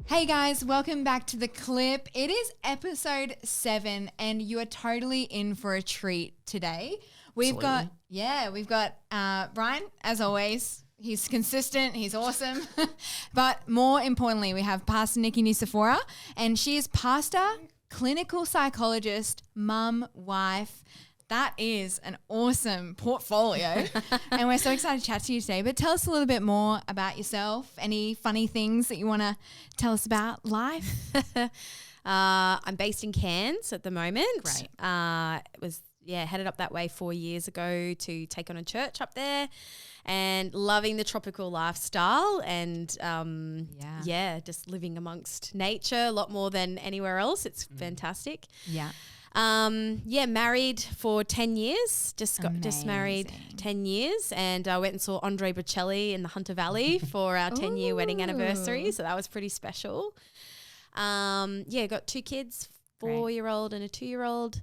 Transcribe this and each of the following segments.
Hey guys, welcome back to The Clip. It is episode 7 and you are totally in for a treat today. We've got Brian, as always. He's consistent, he's awesome. But more importantly, we have Pastor Nikki Nucifora, and she is pastor, clinical psychologist, mum, wife. That is an awesome portfolio and we're so excited to chat to you today. But tell us a little bit more about yourself, any funny things that you want to tell us about life. I'm based in Cairns at the moment. Great. Headed up that way 4 years ago to take on a church up there and loving the tropical lifestyle and just living amongst nature a lot more than anywhere else. It's fantastic. Yeah. Married for 10 years, just married 10 years, and I went and saw Andre Bocelli in the Hunter Valley for our 10-year wedding anniversary. So that was pretty special. Got 2 kids, 4-year-old and a 2-year-old.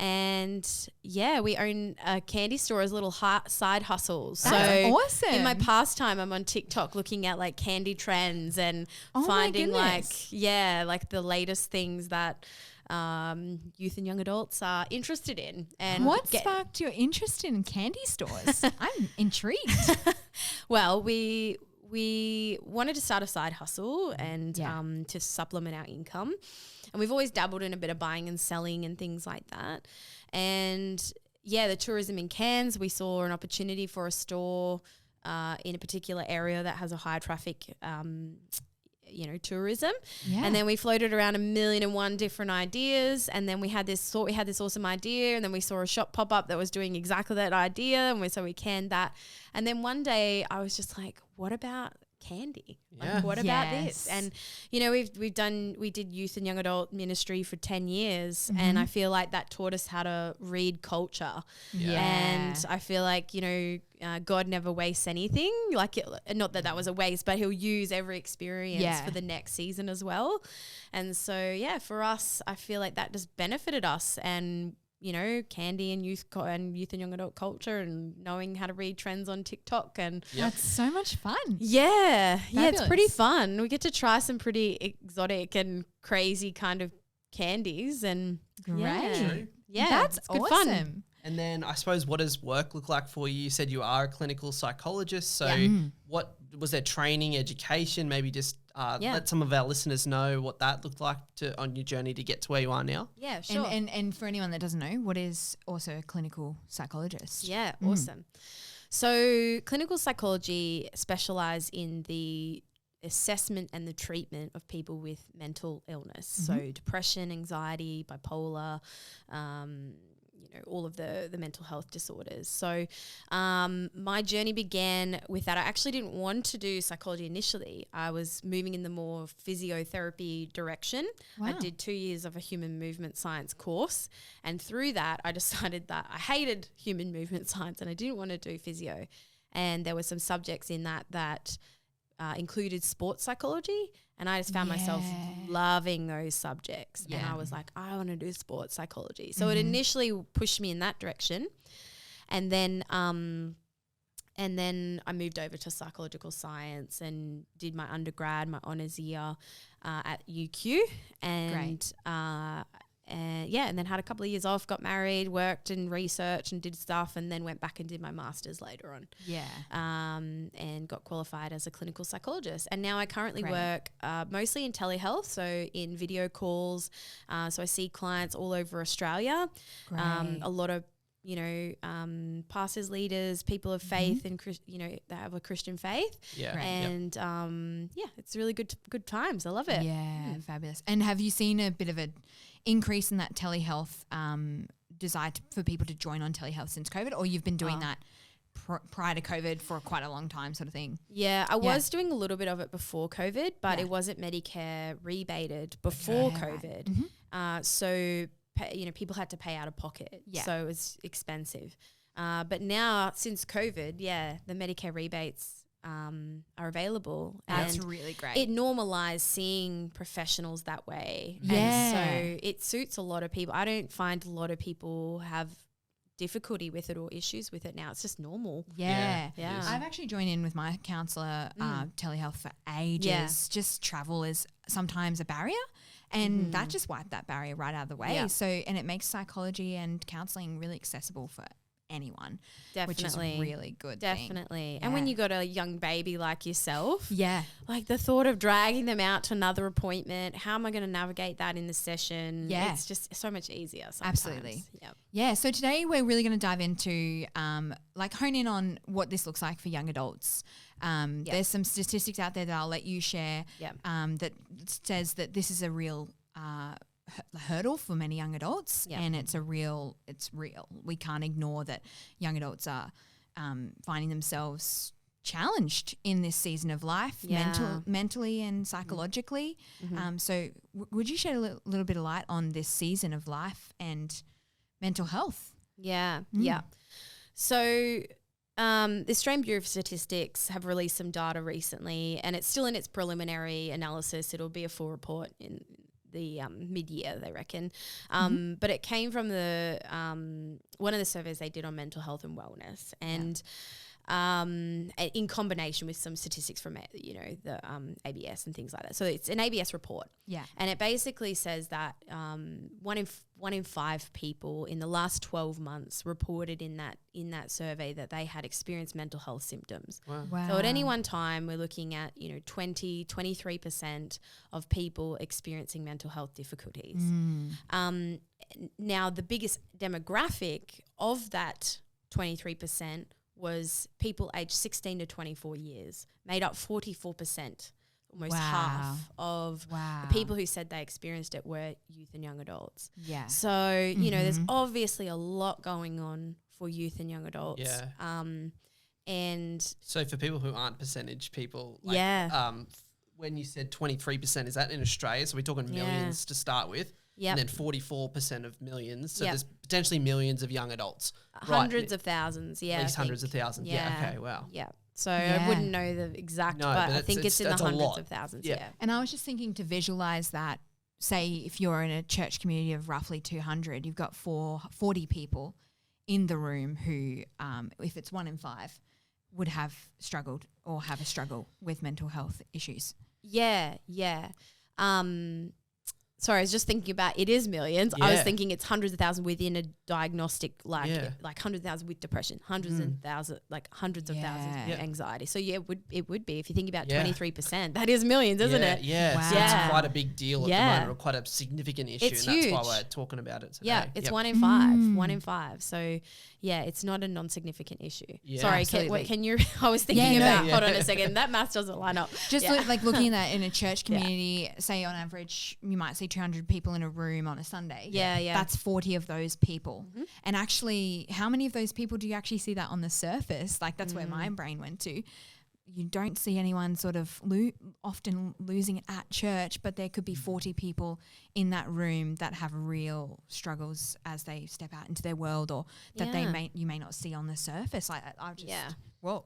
And we own a candy store as a little side hustle. That's awesome. In my pastime, I'm on TikTok looking at like candy trends and finding like the latest things that youth and young adults are interested in. And what sparked your interest in candy stores? I'm intrigued. Well, we wanted to start a side hustle and to supplement our income. And we've always dabbled in a bit of buying and selling and things like that. And the tourism in Cairns, we saw an opportunity for a store in a particular area that has a high traffic tourism. Yeah. And then we floated around 1,000,001 different ideas, and then we had this awesome idea, and then we saw a shop pop up that was doing exactly that idea, and we canned that. And then one day I was just like, what about candy? Yeah. Like, what about this? And we did youth and young adult ministry for 10 years, and I feel like that taught us how to read culture. Yeah. And I feel like God never wastes anything. Not that was a waste, but He'll use every experience for the next season as well. And so for us, I feel like that just benefited us, and candy and youth and young adult culture, and knowing how to read trends on TikTok. And that's so much fun. Yeah, it's pretty fun. We get to try some pretty exotic and crazy kind of candies, and great. Yeah, that's it's good awesome. fun. And then I suppose, what does work look like for you? You said you are a clinical psychologist. So what was there training, education, maybe just let some of our listeners know what that looked like on your journey to get to where you are now? Yeah, sure. And for anyone that doesn't know, what is also a clinical psychologist? Yeah, awesome. So clinical psychology specialise in the assessment and the treatment of people with mental illness. So depression, anxiety, bipolar, all of the mental health disorders. So my journey began with that. I actually didn't want to do psychology initially. I was moving in the more physiotherapy direction. Wow. I did 2 years of a human movement science course, and through that I decided that I hated human movement science and I didn't want to do physio. And there were some subjects in that included sports psychology, and I just found myself loving those subjects. And I was like, I want to do sports psychology. So it initially pushed me in that direction, and then I moved over to psychological science and did my undergrad, my honours year at UQ, and and then had a couple of years off, got married, worked and researched and did stuff, and then went back and did my master's later on. Yeah. And got qualified as a clinical psychologist. And now I currently work mostly in telehealth, so in video calls. So I see clients all over Australia. A lot of pastors, leaders, people of faith, and that have a Christian faith. Yeah. And it's really good times. I love it. Yeah, fabulous. And have you seen a bit of an increase in that telehealth desire for people to join on telehealth since COVID, or you've been doing that prior to COVID for quite a long time, sort of thing? Yeah, I was doing a little bit of it before COVID, but it wasn't Medicare rebated before COVID. Right. So people had to pay out of pocket, so it was expensive. But now, since COVID, the Medicare rebates are available. That's and really great. It normalised seeing professionals that way. Yeah. And so it suits a lot of people. I don't find a lot of people have difficulty with it or issues with it now. It's just normal. Yeah. Yeah. I've actually joined in with my counsellor, telehealth for ages. Yeah. Just travel is sometimes a barrier, and that just wiped that barrier right out of the way. Yeah. So, and it makes psychology and counselling really accessible for anyone, which is a really good thing. Definitely. And when you got a young baby like yourself, like the thought of dragging them out to another appointment, how am I going to navigate that in the session? Yeah. It's just so much easier sometimes. Absolutely. Yep. Yeah. So today we're really going to dive into like hone in on what this looks like for young adults. There's some statistics out there that I'll let you share that says that this is a real hurdle for many young adults, and it's real. We can't ignore that young adults are finding themselves challenged in this season of life, mentally and psychologically. So would you shed a little bit of light on this season of life and mental health? Yeah. So the Australian Bureau of Statistics have released some data recently, and it's still in its preliminary analysis. It'll be a full report in the mid-year, they reckon. But it came from the one of the surveys they did on mental health and wellness, and in combination with some statistics from the ABS and things like that. So it's an ABS report, and it basically says that one in 5 people in the last 12 months reported in that survey that they had experienced mental health symptoms. Wow. So at any one time, we're looking at 23% of people experiencing mental health difficulties. Now the biggest demographic of that 23% was people aged 16 to 24 years, made up 44%. Almost half of the people who said they experienced it were youth and young adults. Yeah. So, there's obviously a lot going on for youth and young adults. Yeah. And so for people who aren't percentage people, when you said 23%, is that in Australia? So we're talking millions to start with. And then 44% of millions. So there's potentially millions of young adults. Hundreds of thousands, At least hundreds of thousands. Yeah. Okay, wow. Yeah. So I wouldn't know the exact, but I think it's in the hundreds of thousands. Yeah. And I was just thinking to visualize that, say if you're in a church community of roughly 200, you've got 40 people in the room who, if it's 1 in 5, would have struggled or have a struggle with mental health issues. Yeah. Sorry, I was just thinking about it is millions. I was thinking it's hundreds of thousands within a diagnostic, like 100,000 with depression, hundreds of thousands with anxiety. So it would be if you think about 23%, that is millions, isn't it? Yeah, so it's quite a big deal at the moment, or quite a significant issue, it's and huge. that's why we're talking about it today. Yeah, it's 1 in 5, 1 in 5. So it's not a non-significant issue. Yeah, sorry, can you? I was thinking about. Hold on a second, that math doesn't line up. Just looking at that in a church community, say on average, you might see 200 people in a room on a Sunday. Yeah. That's 40 of those people. And actually, how many of those people do you actually see that on the surface? Like that's where my brain went to. You don't see anyone sort of often losing it at church, but there could be 40 people in that room that have real struggles as they step out into their world, or that you may not see on the surface. Whoa.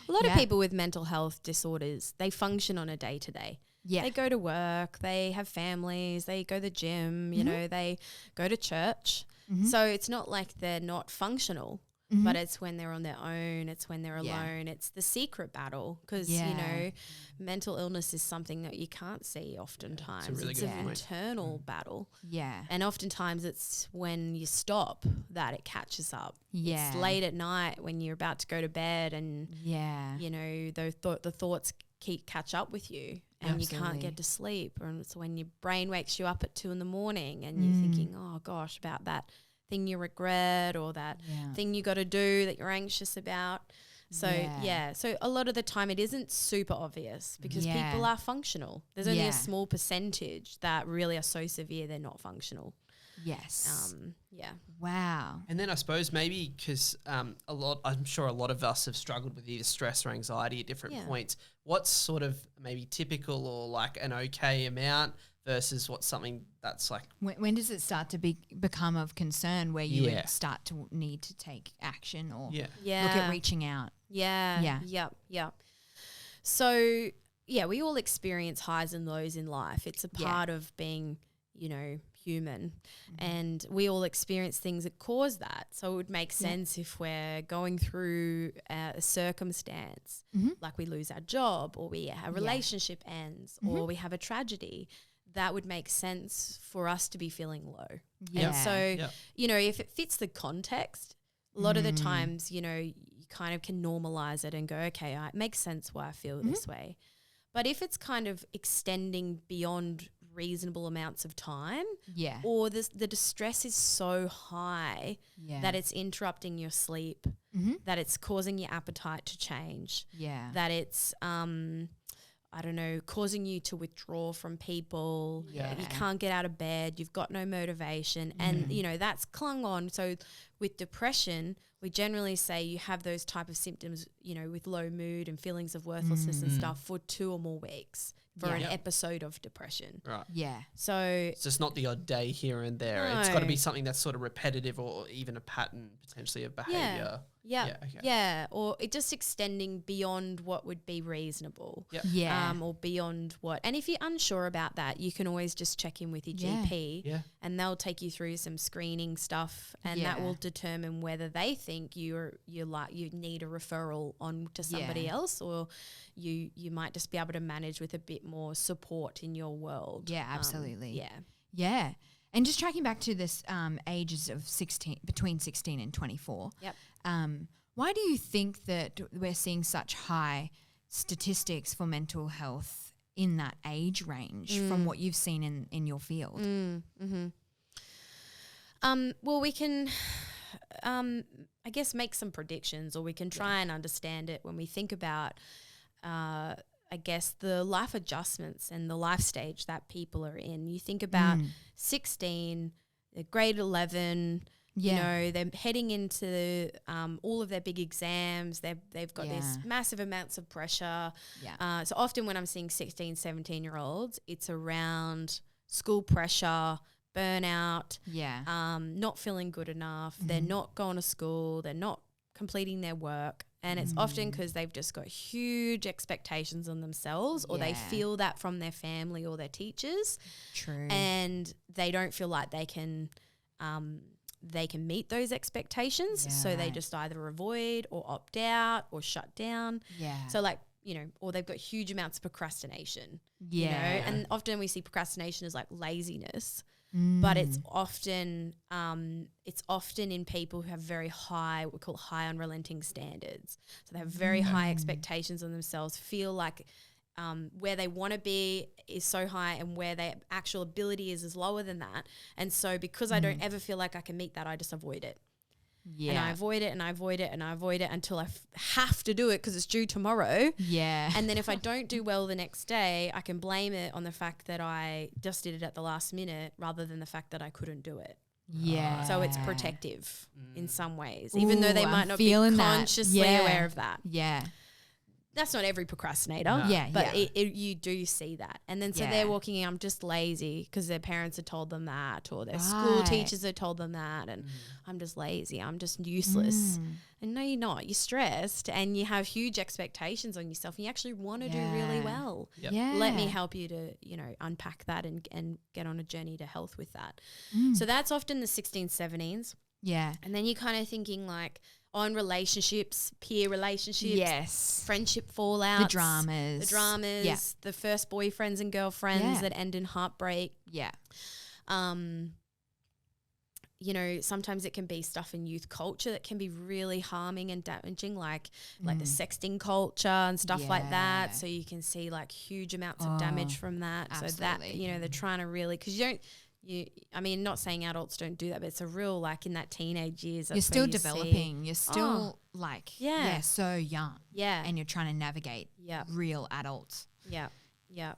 A lot of people with mental health disorders, they function on a day-to-day. Yeah. They go to work, they have families, they go to the gym, they go to church. So it's not like they're not functional, but it's when they're on their own, it's when they're alone. It's the secret battle because, mental illness is something that you can't see oftentimes. It's an internal battle. Yeah. And oftentimes it's when you stop that it catches up. Yeah. It's late at night when you're about to go to bed and, the thoughts catch up with you. And you can't get to sleep, or it's when your brain wakes you up at 2 a.m. and you're thinking, oh gosh, about that thing you regret or that thing you got to do that you're anxious about. So so a lot of the time it isn't super obvious because people are functional. There's only a small percentage that really are so severe they're not functional. Yes. Wow. And then I suppose maybe because I'm sure a lot of us have struggled with either stress or anxiety at different points. What's sort of maybe typical or like an okay amount versus what's something that's like... When does it start to become of concern where you would start to need to take action or look at reaching out? Yeah. Yep. So, we all experience highs and lows in life. It's a part of being, human, and we all experience things that cause that. So it would make sense if we're going through a circumstance, like we lose our job, or a relationship ends, or we have a tragedy, that would make sense for us to be feeling low. And so, you know, if it fits the context, a lot of the times, you know, you kind of can normalize it and go, okay, it makes sense why I feel this way. But if it's kind of extending beyond reasonable amounts of time, or the distress is so high that it's interrupting your sleep, that it's causing your appetite to change, that it's I don't know, causing you to withdraw from people, you can't get out of bed, you've got no motivation, and you know that's clung on. So with depression, we generally say you have those type of symptoms, you know, with low mood and feelings of worthlessness and stuff for 2 or more weeks for an episode of depression. Right. Yeah. So it's just not the odd day here and there. No. It's got to be something that's sort of repetitive, or even a pattern potentially of behaviour. Yeah. Or it just extending beyond what would be reasonable. Or beyond what. And if you're unsure about that, you can always just check in with your GP, and they'll take you through some screening stuff, and that will determine whether they think you need a referral on to somebody else, or you might just be able to manage with a bit more support in your world. Yeah, absolutely. Yeah. And just tracking back to this ages of between 16 and 24. Yep. Why do you think that we're seeing such high statistics for mental health in that age range from what you've seen in your field? Well, we can, I guess, make some predictions, or we can try and understand it when we think about, I guess, the life adjustments and the life stage that people are in. You think about 16, grade 11, you know, they're heading into all of their big exams. They've got this massive amounts of pressure. So often when I'm seeing 16, 17-year-olds, it's around school pressure, burnout, not feeling good enough. They're not going to school. They're not completing their work. And it's often because they've just got huge expectations on themselves, or they feel that from their family or their teachers. True. And they don't feel like they can meet those expectations. So they just either avoid or opt out or shut down. So like, you know, or they've got huge amounts of procrastination. You know, and often we see procrastination as like laziness. But it's often in people who have very high, what we call high unrelenting standards. So they have very high expectations on themselves, feel like where they want to be is so high, and where their actual ability is lower than that. And so because I don't ever feel like I can meet that, I just avoid it. And I avoid it and I avoid it and I avoid it until I have to do it because it's due tomorrow. And then if I don't do well the next day, I can blame it on the fact that I just did it at the last minute rather than the fact that I couldn't do it. So it's protective in some ways, even though they might not be consciously aware of that. That's not every procrastinator, but you do see that. And then so they're walking in, I'm just lazy because their parents have told them that, or their school teachers have told them that, and I'm just lazy, I'm just useless. And no, you're not. You're stressed and you have huge expectations on yourself, and you actually want to do really well. Let me help you to, you know, unpack that and get on a journey to health with that. So that's often the 16, 17s. And then you're kind of thinking like, on relationships, peer relationships, friendship fallouts, the dramas, the first boyfriends and girlfriends that end in heartbreak. You know, sometimes it can be stuff in youth culture that can be really harming and damaging, like the sexting culture and stuff like that. So you can see like huge amounts of damage from that. Absolutely. So that, you know, they're trying to really, because I mean, not saying adults don't do that, but it's a real, like, in that teenage years. You're still developing. You're still so young. And you're trying to navigate real adult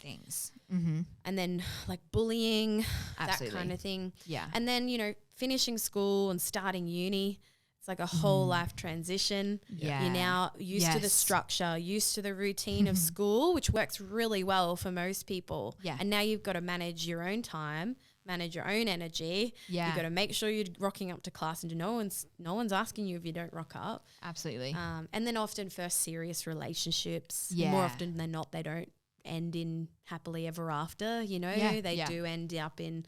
things. And then like bullying, that kind of thing. And then, you know, finishing school and starting uni. It's like a whole life transition. You're now used to the structure, used to the routine of school, which works really well for most people. And now you've got to manage your own time, manage your own energy. You've got to make sure you're rocking up to class, and no one's asking you if you don't rock up. Absolutely. And then often first serious relationships. More often than not, they don't end in happily ever after, you know. They do end up in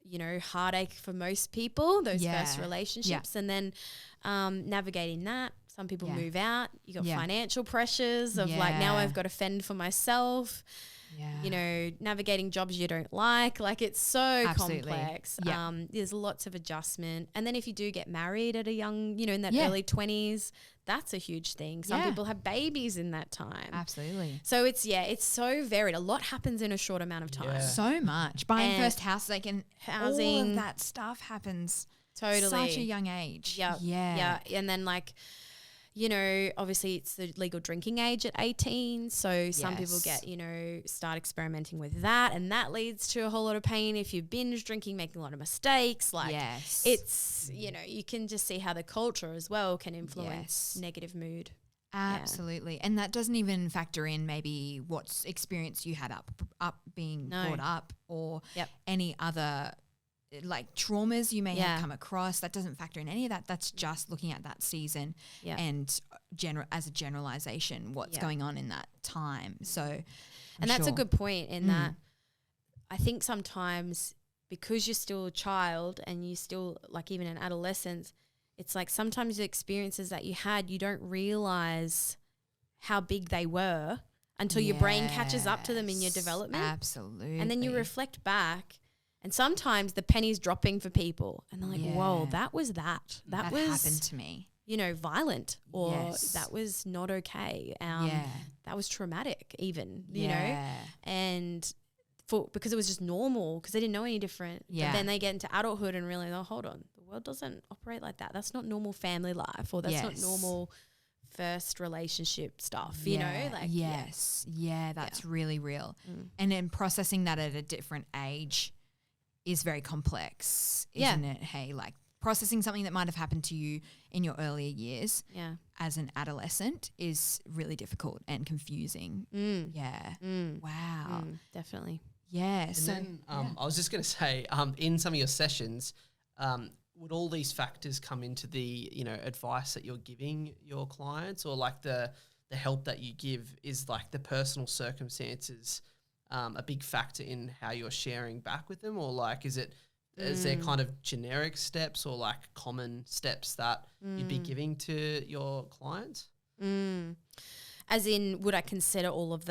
you know, heartache for most people, those first relationships. And then navigating that, some people move out. You got financial pressures of like, now I've got to fend for myself. You know, navigating jobs you don't like it's so complex. There's lots of adjustment. And then if you do get married at a young, you know, in that early 20s, that's a huge thing. Some people have babies in that time. Absolutely. So it's so varied. A lot happens in a short amount of time. So much. Buying first house, like, and housing, all of that stuff happens totally such a young age. Yeah. And then like, you know, obviously it's the legal drinking age at 18. So some people get, you know, start experimenting with that. And that leads to a whole lot of pain if you binge drinking, making a lot of mistakes. Like it's, you know, you can just see how the culture as well can influence negative mood. Absolutely. And that doesn't even factor in maybe what's experience you had up being brought up or any other like traumas you may have come across. That doesn't factor in any of that. That's just looking at that season and as a generalization, what's going on in that time. So, that's a good point in that I think sometimes because you're still a child and you still like even in adolescence, it's like sometimes the experiences that you had, you don't realize how big they were until your brain catches up to them in your development. Absolutely. And then you reflect back. And sometimes the penny's dropping for people and they're like, whoa, that was that. That was happened to me. You know, violent or that was not okay. That was traumatic even, you know. And because it was just normal because they didn't know any different. But then they get into adulthood and realize, oh, hold on, the world doesn't operate like that. That's not normal family life or that's not normal first relationship stuff, you know? Like that's really real. And then processing that at a different age is very complex, isn't it? Hey, like processing something that might have happened to you in your earlier years as an adolescent is really difficult and confusing. Wow. Definitely. Yeah. And then I was just going to say, in some of your sessions, would all these factors come into the, you know, advice that you're giving your clients, or like the help that you give is like the personal circumstances a big factor in how you're sharing back with them, or like is there kind of generic steps or like common steps that you'd be giving to your clients? As in, would I consider all of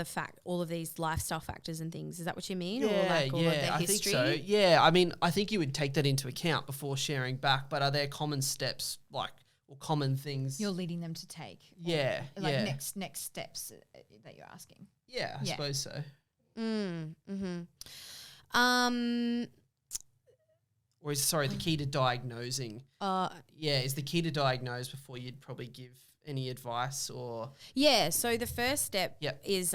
these lifestyle factors and things? Is that what you mean? Yeah, or like all of their I think so. Yeah, I mean, I think you would take that into account before sharing back. But are there common steps like or common things you're leading them to take? Next steps that you're asking. Yeah, I suppose so. Or is the key to diagnosing? Is the key to diagnose before you'd probably give any advice or? Yeah, so the first step is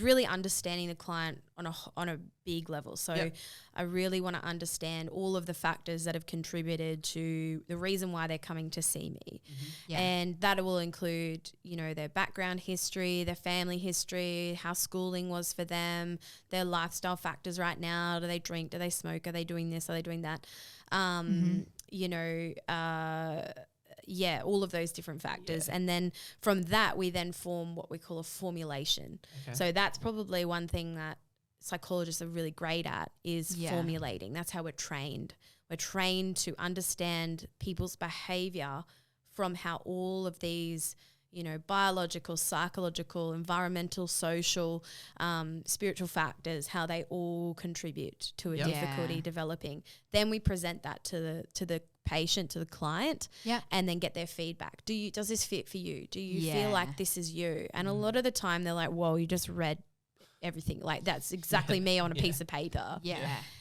really understanding the client on a big level. So I really want to understand all of the factors that have contributed to the reason why they're coming to see me. And that will include, you know, their background history, their family history, how schooling was for them, their lifestyle factors right now. Do they drink? Do they smoke? Are they doing this? Are they doing that? You know, all of those different factors. And then from that, we then form what we call a formulation. Okay. So that's probably one thing that psychologists are really great at is formulating. That's how we're trained. We're trained to understand people's behavior from how all of these, you know, biological, psychological, environmental, social, spiritual factors, how they all contribute to a difficulty developing. Then we present that to the patient, to the client, and then get their feedback. Does this fit for you? Do you feel like this is you? And a lot of the time they're like, whoa, you just read everything. Like that's exactly me on a piece of paper.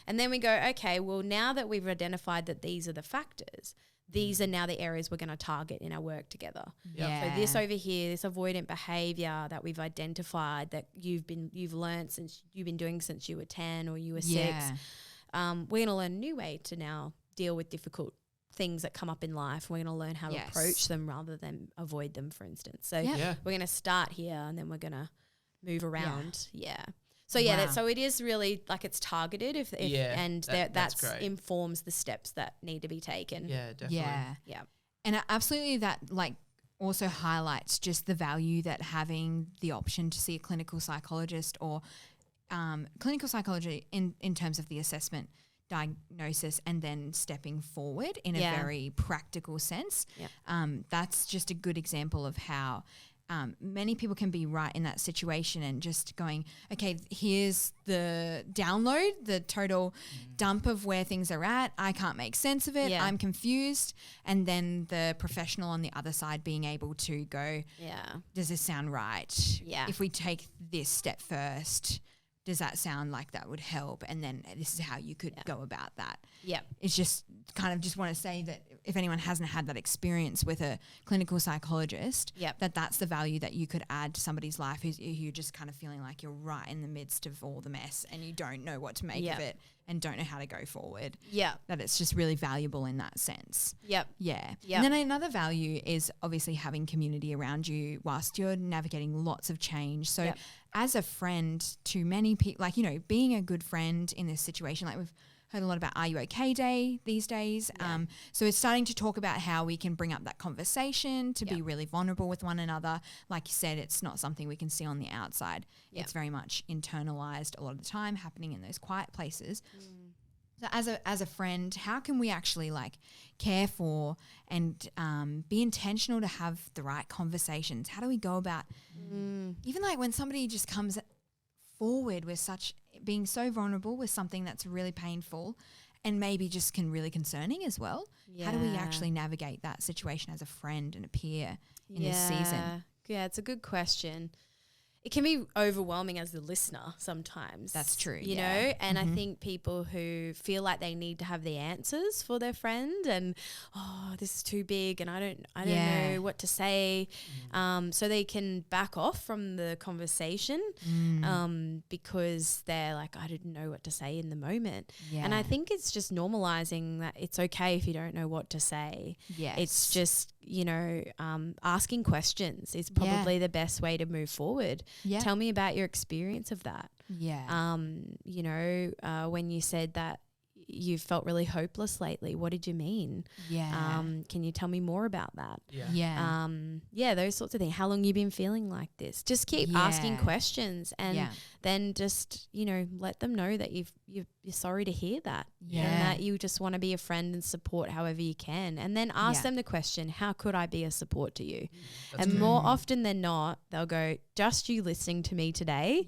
And then we go, okay, well, now that we've identified that these are the factors, these are now the areas we're going to target in our work together. So this over here, this avoidant behavior that we've identified that you've learned since you've been doing since you were 10 or you were 6, we're going to learn a new way to now deal with difficult things that come up in life. We're going to learn how to approach them rather than avoid them, for instance. So we're going to start here and then we're going to move around. So so it is really like it's targeted that's informs the steps that need to be taken. Yeah, definitely. And absolutely that like also highlights just the value that having the option to see a clinical psychologist or clinical psychology in terms of the assessment, diagnosis, and then stepping forward in a very practical sense. That's just a good example of how many people can be right in that situation and just going, okay, here's the download, the total dump of where things are at. I can't make sense of it. I'm confused. And then the professional on the other side being able to go, does this sound right? If we take this step first, does that sound like that would help? And then this is how you could go about that. It's just kind of just want to say that if anyone hasn't had that experience with a clinical psychologist, that's the value that you could add to somebody's life who you're just kind of feeling like you're right in the midst of all the mess and you don't know what to make of it and don't know how to go forward. That it's just really valuable in that sense. And then another value is obviously having community around you whilst you're navigating lots of change. So as a friend to many people, like, you know, being a good friend in this situation, like we've heard a lot about Are You Okay Day these days. So it's starting to talk about how we can bring up that conversation to be really vulnerable with one another. Like you said, it's not something we can see on the outside. It's very much internalized a lot of the time, happening in those quiet places. So as a friend, how can we actually like care for and be intentional to have the right conversations? How do we go about even like when somebody just comes forward with being so vulnerable with something that's really painful and maybe just really concerning as well? How do we actually navigate that situation as a friend and a peer in this season? Yeah, it's a good question. It can be overwhelming as the listener sometimes. That's true. You know, and I think people who feel like they need to have the answers for their friend and, this is too big and I don't know what to say. So they can back off from the conversation because they're like, I didn't know what to say in the moment. And I think it's just normalizing that it's okay if you don't know what to say. It's just, you know, asking questions is probably the best way to move forward. Tell me about your experience of that. You know, when you said that you felt really hopeless lately, what did you mean? Can you tell me more about that? Those sorts of things. How long you been feeling like this? Just keep asking questions and then just, you know, let them know that you're sorry to hear that and that you just want to be a friend and support however you can. And then ask them the question, how could I be a support to you? And more often than not, they'll go, just you listening to me today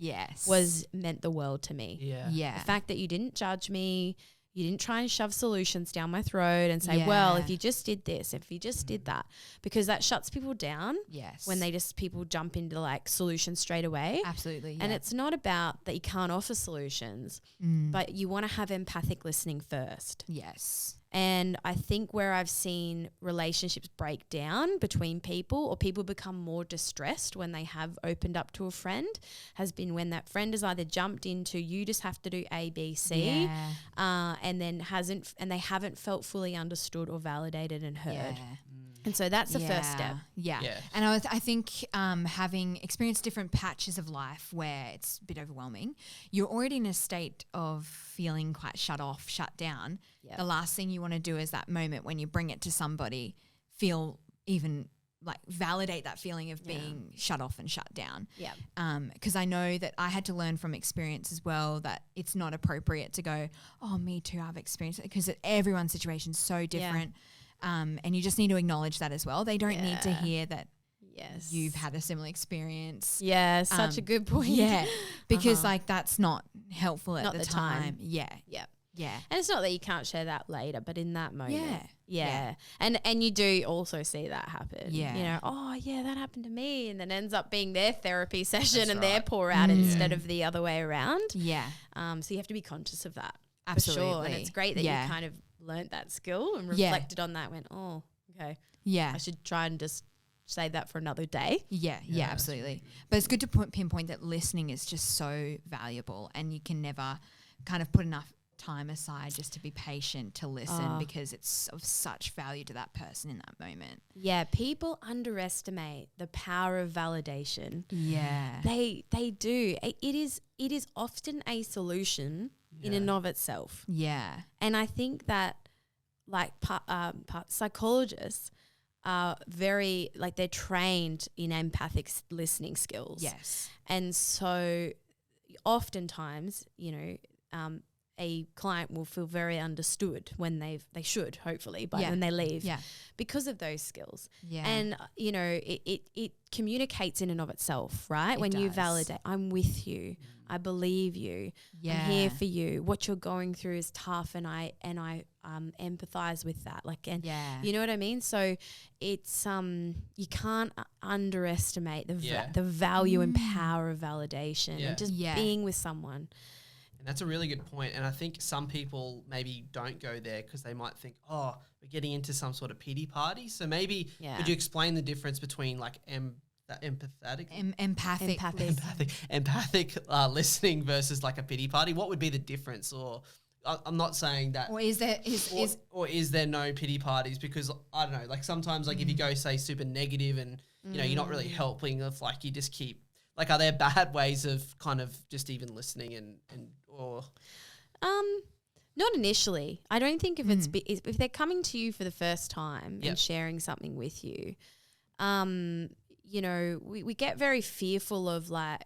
meant the world to me. The fact that you didn't judge me, you didn't try and shove solutions down my throat and say, well, if you just did this, if you just did that, because that shuts people down when people jump into like solutions straight away. Absolutely. And it's not about that you can't offer solutions, but you want to have empathic listening first. And I think where I've seen relationships break down between people or people become more distressed when they have opened up to a friend has been when that friend has either jumped into you just have to do A, B, C, and then they haven't felt fully understood or validated and heard. And so that's the first step. And I think having experienced different patches of life where it's a bit overwhelming, you're already in a state of feeling quite shut off, shut down. The last thing you want to do is that moment when you bring it to somebody, feel even like validate that feeling of being shut off and shut down. Because I know that I had to learn from experience as well that it's not appropriate to go, oh, me too, I've experienced it, because everyone's situation is so different. And you just need to acknowledge that as well. They don't need to hear that you've had a similar experience. Such a good point. Because like that's not helpful at the time. And it's not that you can't share that later, but in that moment. And you do also see that happen. You know, that happened to me, and then ends up being their therapy session and their pour out instead of the other way around. So you have to be conscious of that. Absolutely. For sure. And it's great that you kind of learnt that skill and reflected on that, went, oh, okay. I should try and just save that for another day. Absolutely. But it's good to pinpoint that listening is just so valuable, and you can never kind of put enough time aside just to be patient to listen because it's of such value to that person in that moment. People underestimate the power of validation. They do. It is often a solution in and of itself. And I think that like psychologists are very, like, they're trained in empathic listening skills. Yes. And so oftentimes, a client will feel very understood when they should, hopefully, but when they leave because of those skills. Yeah. And, it communicates in and of itself, right? When you validate, I'm with you. I believe you. I'm here for you. What you're going through is tough, and I empathize with that. You know what I mean? So it's you can't underestimate the value and power of validation and just being with someone. And that's a really good point. And I think some people maybe don't go there because they might think, oh, we're getting into some sort of pity party. So maybe could you explain the difference between like empathic listening versus like a pity party? What would be the difference? Or I'm not saying that. Or is there no pity parties? Because I don't know, like sometimes like if you go say super negative and you're not really helping, if like you just keep like, are there bad ways of kind of just even listening or? Not initially. I don't think if they're coming to you for the first time and sharing something with you, we get very fearful of like,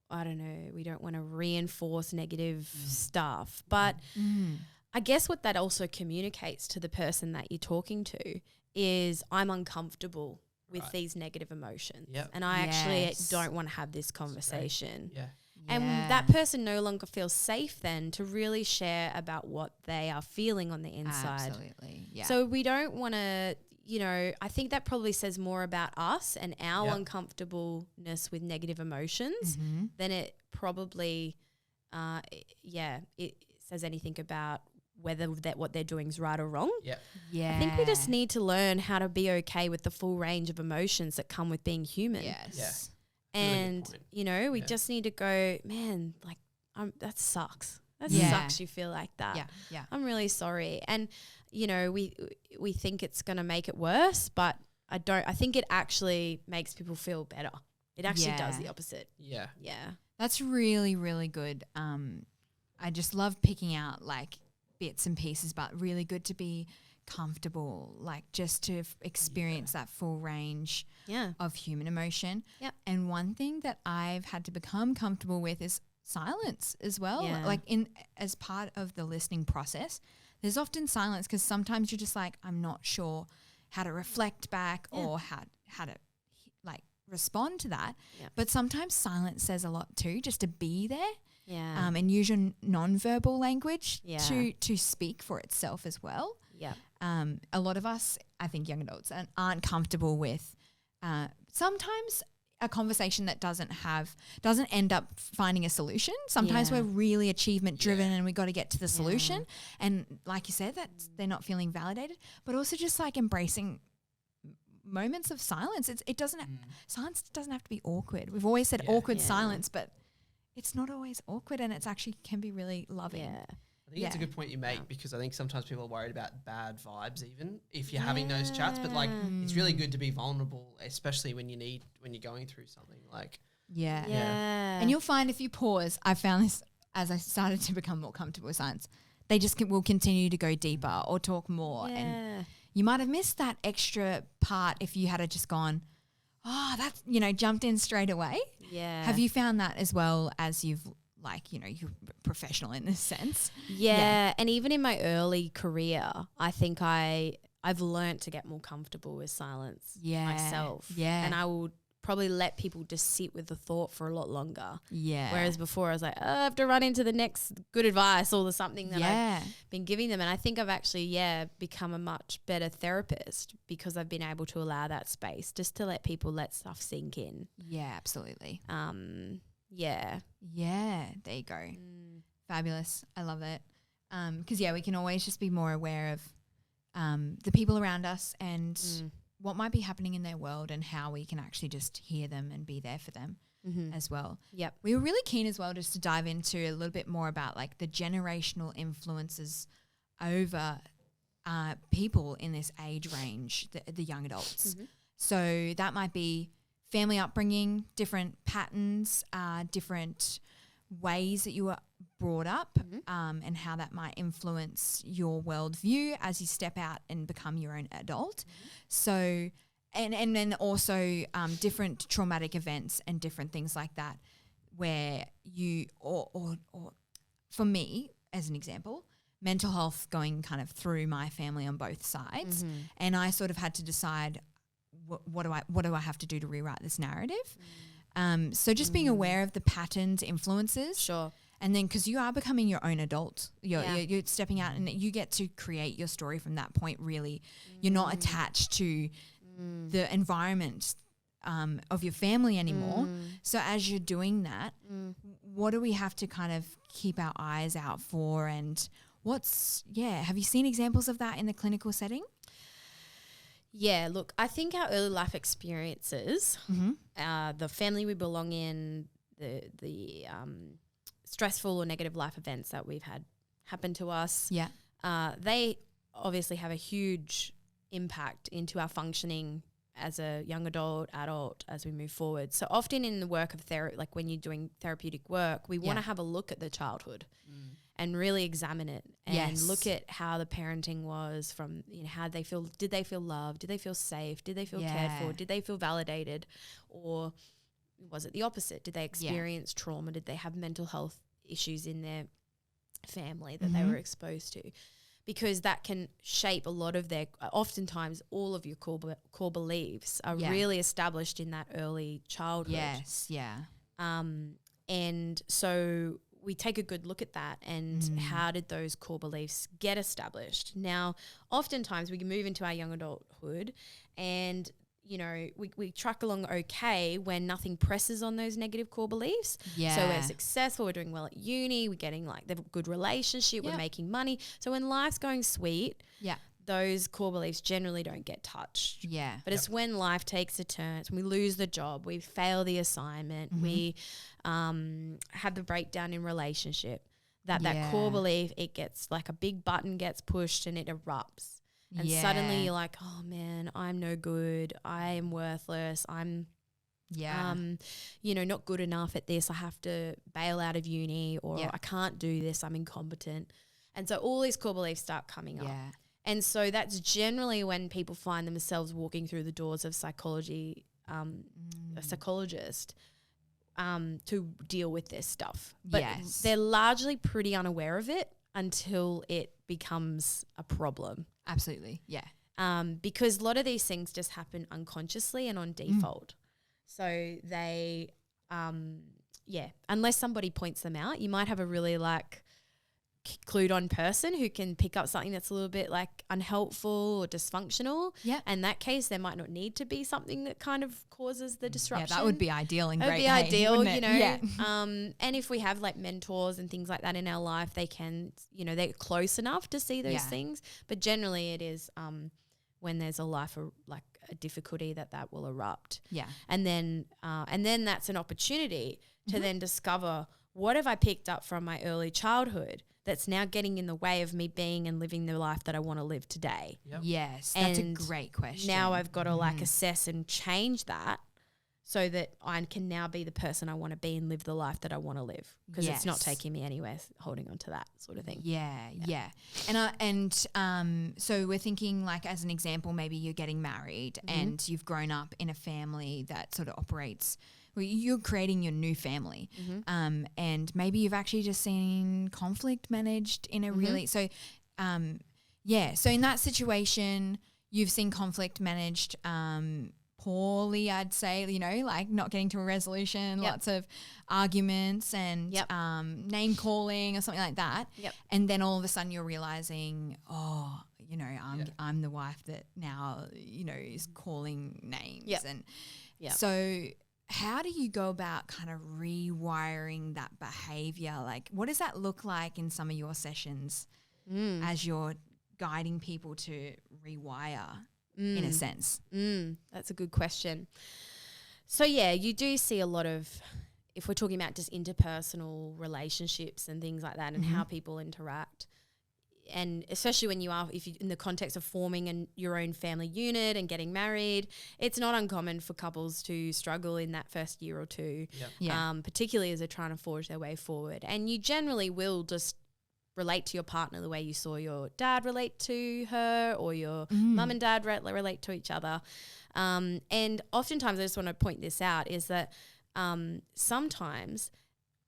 I don't know, we don't want to reinforce negative stuff. But I guess what that also communicates to the person that you're talking to is I'm uncomfortable with these negative emotions. Yep. And I actually don't want to have this conversation. Yeah. And that person no longer feels safe then to really share about what they are feeling on the inside. Absolutely. Yeah. So we don't want to, I think that probably says more about us and our uncomfortableness with negative emotions than it probably, it says anything about whether what they're doing is right or wrong. Yeah. I think we just need to learn how to be okay with the full range of emotions that come with being human. Yes. Yeah. And, we just need to go, man, like, that sucks. That sucks you feel like that. Yeah. I'm really sorry. And, we think it's going to make it worse, but I think it actually makes people feel better. It actually does the opposite. Yeah. Yeah. That's really, really good. I just love picking out like bits and pieces, but really good to be comfortable, like just to experience that full range of human emotion. Yep. And one thing that I've had to become comfortable with is silence as well. Yeah. Like as part of the listening process, there's often silence because sometimes you're just like, I'm not sure how to reflect back or how to like respond to that. Yep. But sometimes silence says a lot too, just to be there. Yeah. And use your non-verbal language to speak for itself as well. Yeah. A lot of us, I think young adults, aren't comfortable with sometimes a conversation that doesn't end up finding a solution. Sometimes we're really achievement driven and we got to get to the solution. And like you said, that they're not feeling validated, but also just like embracing moments of silence. Silence doesn't have to be awkward. We've always said awkward silence, but it's not always awkward, and it's actually can be really loving. Yeah. I think it's a good point you make because I think sometimes people are worried about bad vibes even if you're having those chats, but like it's really good to be vulnerable, especially when you're going through something like. Yeah. And you'll find if you pause, I found this as I started to become more comfortable with science, they just will continue to go deeper or talk more. And you might have missed that extra part if you had just gone, oh, that's, jumped in straight away. Yeah. Have you found that as well as you've you're professional in this sense? Yeah. And even in my early career, I think I've learned to get more comfortable with silence myself. Yeah. And I will probably let people just sit with the thought for a lot longer. Yeah. Whereas before I was like, oh, I have to run into the next good advice or something that I've been giving them. And I think I've actually, become a much better therapist because I've been able to allow that space just to let people let stuff sink in. Yeah, absolutely. Yeah. Yeah, there you go. Fabulous. I love it. Because, we can always just be more aware of the people around us and what might be happening in their world and how we can actually just hear them and be there for them as well. Yep. We were really keen as well just to dive into a little bit more about like the generational influences over people in this age range, the young adults. So that might be family upbringing, different patterns, different ways that you were brought up, and how that might influence your worldview as you step out and become your own adult. So, and then also different traumatic events and different things like that, where you or for me, as an example, mental health going kind of through my family on both sides, and I sort of had to decide what do I have to do to rewrite this narrative. So just being aware of the patterns, influences. Sure. And then because you are becoming your own adult, you're stepping out and you get to create your story from that point, really. You're not attached to the environment of your family anymore. So as you're doing that, what do we have to kind of keep our eyes out for? And have you seen examples of that in the clinical setting? Yeah, look, I think our early life experiences, the family we belong in, the stressful or negative life events that we've had happen to us, they obviously have a huge impact into our functioning as a young adult as we move forward. So often in the work of like when you're doing therapeutic work, we want to have a look at the childhood and really examine it and look at how the parenting was from, how they feel. Did they feel loved? Did they feel safe? Did they feel cared for? Did they feel validated? Or was it the opposite? Did they experience trauma? Did they have mental health issues in their family that they were exposed to? Because that can shape a lot of their, oftentimes all of your core beliefs are really established in that early childhood. Yes, yeah. And so we take a good look at that and how did those core beliefs get established? Now, oftentimes we can move into our young adulthood and we truck along okay when nothing presses on those negative core beliefs. Yeah. So we're successful, we're doing well at uni, we're getting the good relationship, we're making money. So when life's going sweet, those core beliefs generally don't get touched. Yeah. But it's when life takes a turn, it's when we lose the job, we fail the assignment, we have the breakdown in relationship, that core belief, it gets like a big button gets pushed and it erupts. And suddenly you're like, oh man, I'm no good. I am worthless. I'm, not good enough at this. I have to bail out of uni, or I can't do this. I'm incompetent. And so all these core beliefs start coming up. And so that's generally when people find themselves walking through the doors of psychology, a psychologist, to deal with this stuff. But they're largely pretty unaware of it until it becomes a problem. Absolutely, yeah. Because a lot of these things just happen unconsciously and on default. So they, unless somebody points them out, you might have a really clued on person who can pick up something that's a little bit unhelpful or dysfunctional. Yeah. In that case, there might not need to be something that kind of causes the disruption. Yeah, that would be ideal and great. That would be ideal, Yeah. And if we have mentors and things like that in our life, they can, they're close enough to see those things. But generally it is when there's a difficulty that will erupt. Yeah. And then that's an opportunity to then discover, what have I picked up from my early childhood that's now getting in the way of me being and living the life that I want to live today? Yep. Yes, that's a great question. Now I've got to assess and change that so that I can now be the person I want to be and live the life that I want to live, because it's not taking me anywhere, holding on to that sort of thing. Yeah. And so we're thinking, as an example, maybe you're getting married and you've grown up in a family that sort of operates, you're creating your new family, and maybe you've actually just seen conflict managed in a really so in that situation you've seen conflict managed poorly, I'd say, not getting to a resolution, lots of arguments and name calling or something like that, and then all of a sudden you're realizing, I'm the wife that now is calling names, and so how do you go about kind of rewiring that behavior? What does that look like in some of your sessions as you're guiding people to rewire in a sense? That's a good question. So, you do see a lot of, if we're talking about just interpersonal relationships and things like that and how people interact, and especially when if you in the context of forming your own family unit and getting married, it's not uncommon for couples to struggle in that first year or two, particularly as they're trying to forge their way forward. And you generally will just relate to your partner the way you saw your dad relate to her, or your mum and dad relate to each other. And oftentimes, I just want to point this out, is that sometimes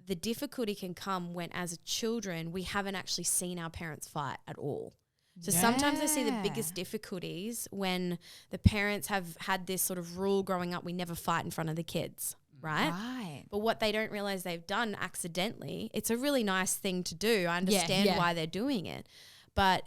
the difficulty can come when, as children, we haven't actually seen our parents fight at all. So sometimes I see the biggest difficulties when the parents have had this sort of rule growing up, we never fight in front of the kids, right? But what they don't realize they've done accidentally, it's a really nice thing to do. I understand why they're doing it. But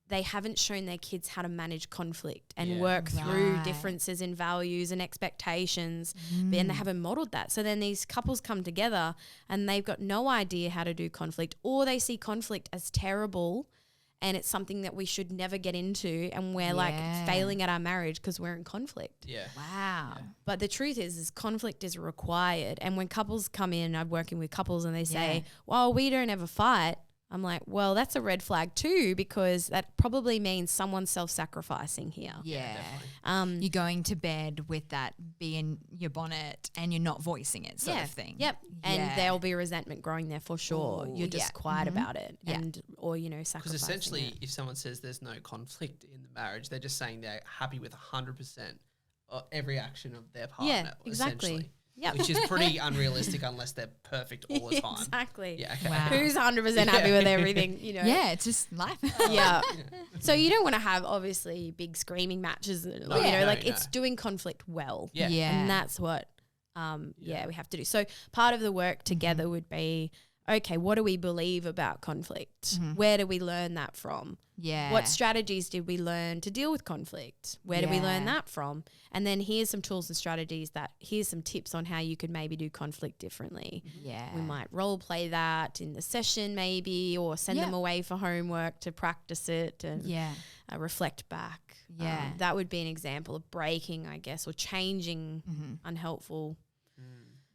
they haven't shown their kids how to manage conflict and work through differences in values and expectations, and they haven't modeled that. So then these couples come together and they've got no idea how to do conflict, or they see conflict as terrible and it's something that we should never get into, and we're like failing at our marriage because we're in conflict. Wow. But the truth is conflict is required. And when couples come in, I'm working with couples and they say, well, we don't ever fight. I'm like, well, that's a red flag too, because that probably means someone's self-sacrificing here. You're going to bed with that bee in your bonnet and you're not voicing it sort of thing. And there'll be resentment growing there for sure. You're just quiet about it or, sacrificing. Because essentially if someone says there's no conflict in the marriage, they're just saying they're happy with 100% of every action of their partner. Yeah, exactly. Essentially. Which is pretty unrealistic unless they're perfect all the time. Exactly. Yeah. Okay. Wow. Who's 100% happy with everything, Yeah, it's just life. So you don't want to have obviously big screaming matches. It's doing conflict well. And that's what, we have to do. So part of the work together would be, okay, what do we believe about conflict? Where do we learn that from? What strategies did we learn to deal with conflict? Where did we learn that from? And then here's some tools and strategies here's some tips on how you could maybe do conflict differently. We might role play that in the session maybe, or send them away for homework to practice it and reflect back. That would be an example of breaking, I guess, or changing unhelpful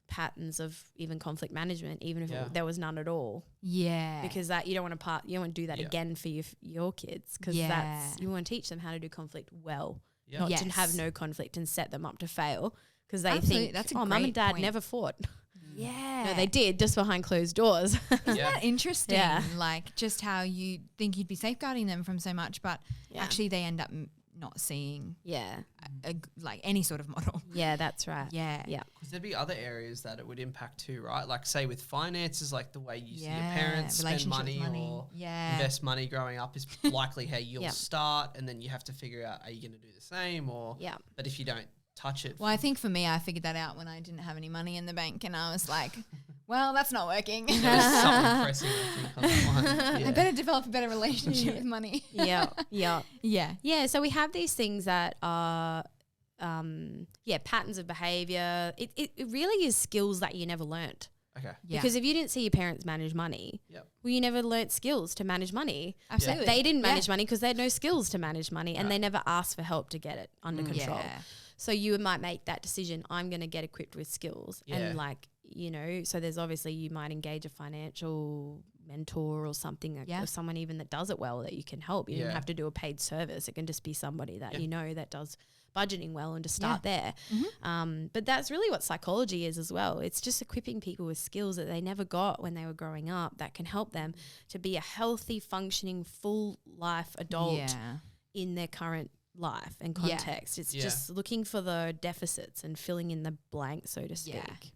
patterns of even conflict management, even if there was none at all. Because that you don't want to do that again for your kids, because you want to teach them how to do conflict well, not to have no conflict and set them up to fail, because they think, mum and dad never fought. No, they did, just behind closed doors. Isn't that interesting? Like just how you think you'd be safeguarding them from so much, but actually they end up not seeing like any sort of model. That's right. Because there'd be other areas that it would impact too, right? Like say with finances, like the way you see your parents spend money or invest money growing up is likely how you'll start, and then you have to figure out, are you going to do the same or but if you don't touch it. Well, I think for me, I figured that out when I didn't have any money in the bank, and I was like, well, that's not working. There was something pressing, I think, on that one. I better develop a better relationship with money. So we have these things that are patterns of behavior. It really is skills that you never learnt. Okay. Because if you didn't see your parents manage money, well, you never learnt skills to manage money. Absolutely. They didn't manage money because they had no skills to manage money, and they never asked for help to get it under control. So you might make that decision, I'm going to get equipped with skills. And so there's obviously, you might engage a financial mentor or something, or someone even that does it well that you can help. You don't have to do a paid service. It can just be somebody that that does budgeting well, and to start there. But that's really what psychology is as well. It's just equipping people with skills that they never got when they were growing up that can help them to be a healthy, functioning, full life adult in their current life and context. It's just looking for the deficits and filling in the blank, so to speak.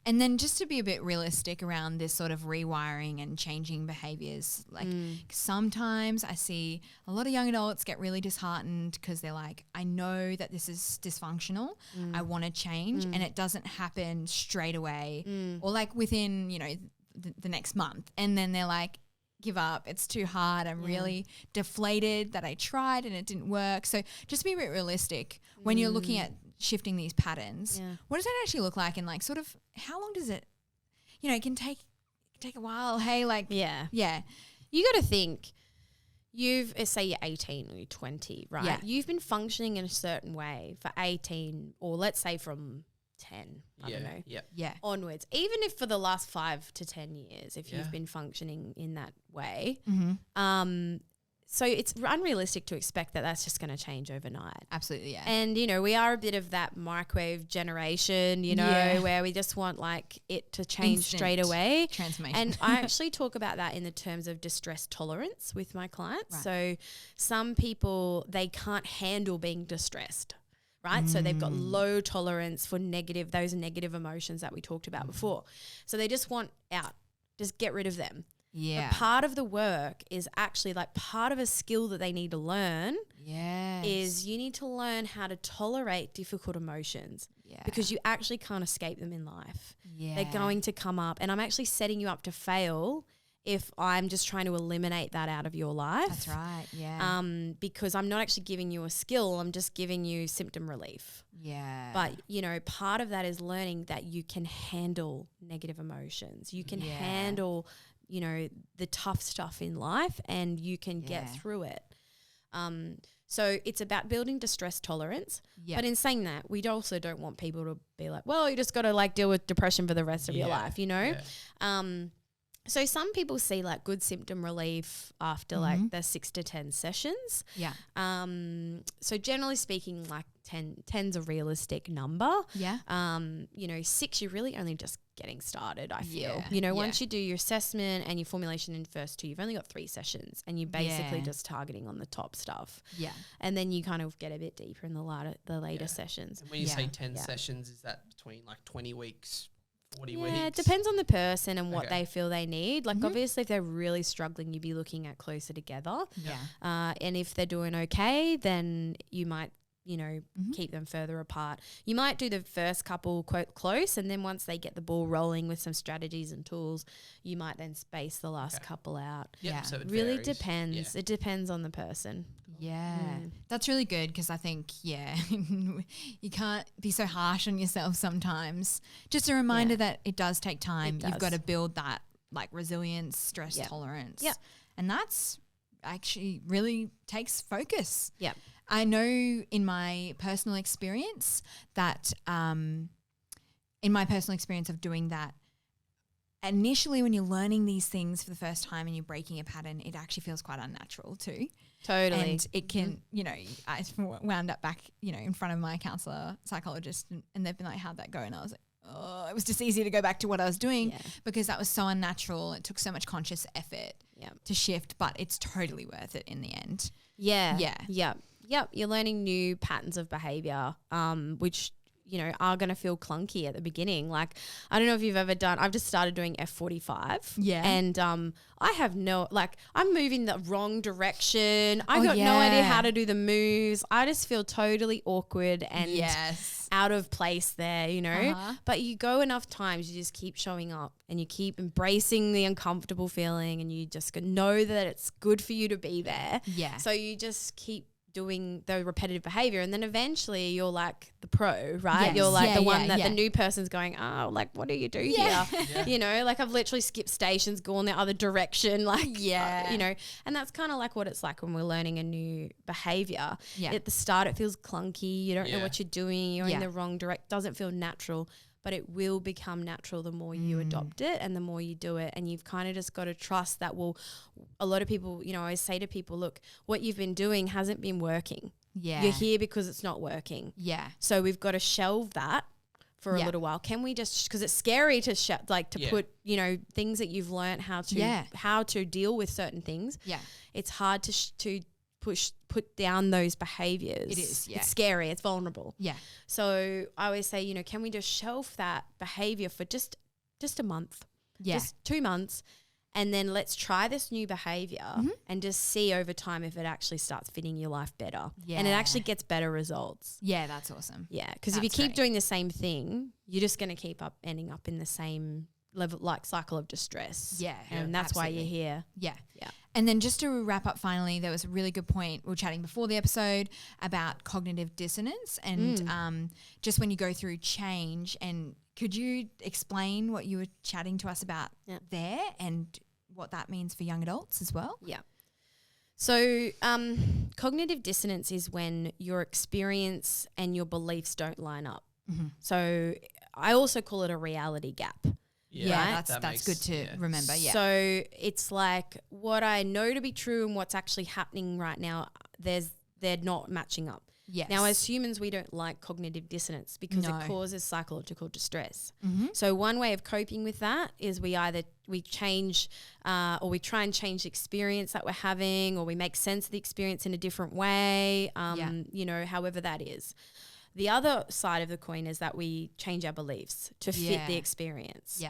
And then just to be a bit realistic around this sort of rewiring and changing behaviors, like sometimes I see a lot of young adults get really disheartened because they're like, I know that this is dysfunctional, I want to change, and it doesn't happen straight away or like within, the next month, and then they're like, give up, it's too hard, I'm really deflated that I tried and it didn't work. So just be a bit realistic when you're looking at shifting these patterns. What does that actually look like, and like sort of how long does it, it can take a while. Hey, like you got to think, say you're 18 or you're 20, right? You've been functioning in a certain way for 18, or let's say from 10, I don't know, onwards. Even if for the last 5 to 10 years, if you've been functioning in that way, so it's unrealistic to expect that that's just going to change overnight. Absolutely, yeah. And, you know, we are a bit of that microwave generation, you know, where we just want like it to change Instant straight away. transformation. And I actually talk about that in the terms of distress tolerance with my clients. Right. So some people, they can't handle being distressed, right? So they've got low tolerance for those negative emotions that we talked about before. So they just want out, just get rid of them. Yeah. But part of the work is actually like part of a skill that they need to learn is you need to learn how to tolerate difficult emotions because you actually can't escape them in life. Yeah. They're going to come up, and I'm actually setting you up to fail if I'm just trying to eliminate that out of your life. That's right, yeah. Because I'm not actually giving you a skill, I'm just giving you symptom relief. Yeah. But, you know, part of that is learning that you can handle negative emotions. You can handle, you know, the tough stuff in life, and you can get through it. So it's about building distress tolerance. Yep. But in saying that, we also don't want people to be like, well, you just got to like deal with depression for the rest of your life, you know? Yeah. So some people see like good symptom relief after like the 6 to 10 sessions. Yeah. So generally speaking, like 10's a realistic number. Yeah. You know, 6, you're really only just getting started, I feel. You know, once you do your assessment and your formulation in first 2, you've only got 3 sessions, and you're basically just targeting on the top stuff. Yeah. And then you kind of get a bit deeper in the later sessions. And when you say 10 sessions, is that between like 20 weeks? 40 weeks? Yeah, it depends on the person and what they feel they need. Like obviously if they're really struggling, you'd be looking at closer together. Yeah. And if they're doing okay, then you might, you know, keep them further apart. You might do the first couple quote close, and then once they get the ball rolling with some strategies and tools, you might then space the last couple out. Yep. Yeah. So it really varies. depends. Yeah. It depends on the person. Yeah. That's really good, because I think, you can't be so harsh on yourself sometimes. Just a reminder that it does take time. You've got to build that like resilience, stress tolerance. Yeah. And that's actually really takes focus. Yeah. I know in my personal experience that of doing that, initially when you're learning these things for the first time and you're breaking a pattern, it actually feels quite unnatural too. Totally. And it can, you know, I wound up back, you know, in front of my counsellor, psychologist, and they've been like, how'd that go? And I was like, oh, it was just easy to go back to what I was doing because that was so unnatural. It took so much conscious effort to shift, but it's totally worth it in the end. Yeah. Yeah. Yeah. Yep, you're learning new patterns of behavior, which, you know, are going to feel clunky at the beginning. Like, I don't know if you've ever done, I've just started doing F45. Yeah. And I have I'm moving the wrong direction. I got no idea how to do the moves. I just feel totally awkward and out of place there, you know. But you go enough times, you just keep showing up and you keep embracing the uncomfortable feeling, and you just know that it's good for you to be there. Yeah. So you just keep doing the repetitive behavior, and then eventually you're like the pro, right? Yes. You're like the one that the new person's going, oh, like, what do you do here? You know, like I've literally skipped stations, gone the other direction, like, you know, and that's kind of like what it's like when we're learning a new behavior. At the start, it feels clunky. You don't know what you're doing. You're in the wrong direction. Doesn't feel natural. But it will become natural the more you adopt it and the more you do it. And you've kind of just got to trust that a lot of people, you know, I always say to people, look, what you've been doing hasn't been working. Yeah. You're here because it's not working. Yeah. So we've got to shelve that for a little while. Can we just, because it's scary to put, you know, things that you've learned how to deal with certain things. Yeah. It's hard to put down those behaviors. It is, It's scary. It's vulnerable. Yeah. So I always say, you know, can we just shelf that behavior for just a month? Yeah. Just 2 months. And then let's try this new behavior and just see over time if it actually starts fitting your life better. Yeah. And it actually gets better results. Yeah, that's awesome. Yeah. Because if you keep doing the same thing, you're just going to keep ending up in the same level, like cycle of distress. Yeah. And that's why you're here. Yeah. Yeah. And then just to wrap up finally, there was a really good point. We were chatting before the episode about cognitive dissonance and just when you go through change. And could you explain what you were chatting to us about there and what that means for young adults as well? Yeah. So cognitive dissonance is when your experience and your beliefs don't line up. So I also call it a reality gap. Yeah, that's good to remember. Yeah. So it's like what I know to be true and what's actually happening right now, they're not matching up. Yes. Now, as humans, we don't like cognitive dissonance because it causes psychological distress. So one way of coping with that is we change or we try and change the experience that we're having, or we make sense of the experience in a different way, however that is. The other side of the coin is that we change our beliefs to fit the experience. Yeah.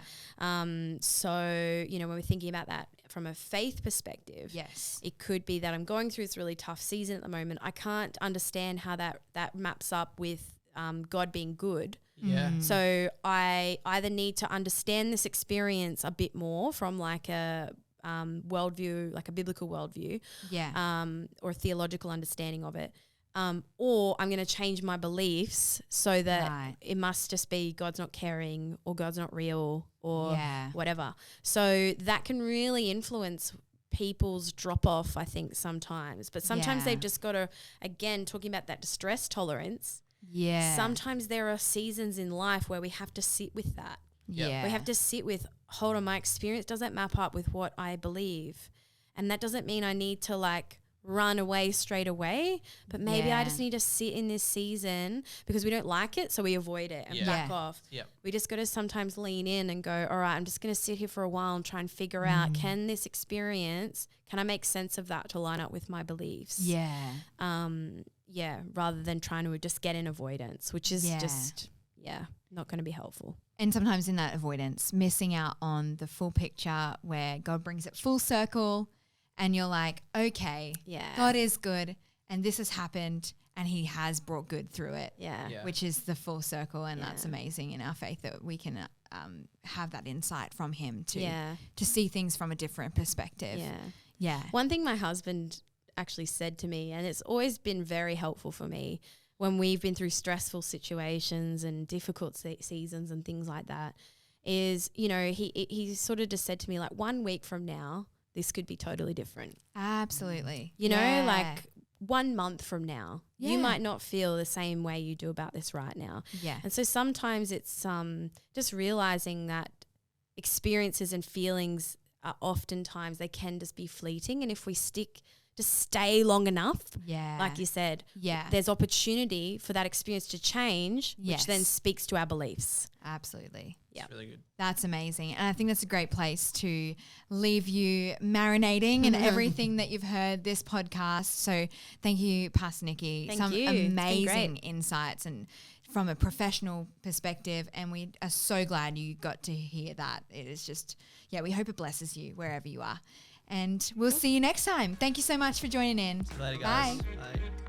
So, when we're thinking about that from a faith perspective, it could be that I'm going through this really tough season at the moment. I can't understand how that maps up with God being good. Yeah. So I either need to understand this experience a bit more from like a worldview, like a biblical worldview, or a theological understanding of it. Or I'm going to change my beliefs so that it must just be God's not caring or God's not real or whatever. So that can really influence people's drop off, I think, sometimes. But sometimes they've just got to, again, talking about that distress tolerance. Yeah. Sometimes there are seasons in life where we have to sit with that. Yeah. We have to sit with, hold on, my experience doesn't map up with what I believe. And that doesn't mean I need to run away straight away, but maybe I just need to sit in this season because we don't like it, so we avoid it and back off. We just got to sometimes lean in and go, all right, I'm just going to sit here for a while and try and figure out, can I make sense of that to line up with my beliefs? Rather than trying to just get in avoidance, which is not going to be helpful. And sometimes in that avoidance, missing out on the full picture where God brings it full circle. And you're like, okay, God is good and this has happened and he has brought good through it, which is the full circle. And that's amazing in our faith that we can have that insight from him to see things from a different perspective. One thing my husband actually said to me, and it's always been very helpful for me when we've been through stressful situations and difficult seasons and things like that, is, he sort of just said to me, 1 week from now, this could be totally different. Absolutely. 1 month from now, you might not feel the same way you do about this right now. And so sometimes it's just realizing that experiences and feelings are oftentimes, they can just be fleeting. And if we stay long enough, like you said, there's opportunity for that experience to change, which then speaks to our beliefs. Absolutely. Yeah, really good. That's amazing. And I think that's a great place to leave you marinating in everything that you've heard this podcast. So thank you, Pastor Nikki. Thank you. Amazing insights and from a professional perspective. And we are so glad you got to hear that. It is just, we hope it blesses you wherever you are. And we'll see you next time. Thank you so much for joining in. See you later, guys. Bye. Bye.